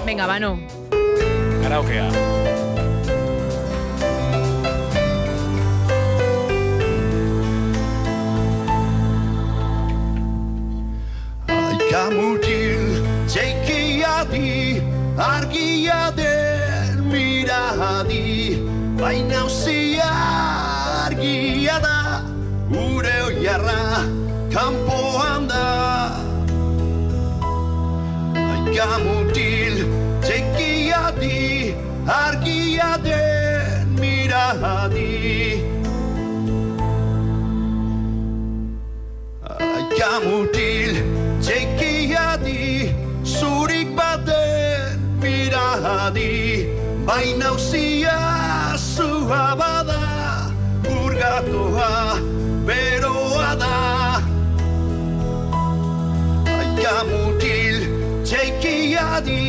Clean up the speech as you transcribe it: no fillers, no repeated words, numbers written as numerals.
Venga, Banu. Karaokea. Aika mutil txekiadi, argia den miradi, baina uzia argia da, ure oiarra kanpoan da. Aika mutil txekiadi, argia den miradi, aika mutil txekiadi, zurik baten miradi, baina uzia zua bada, purgatoa beroa da. Aika mutil txekiadi,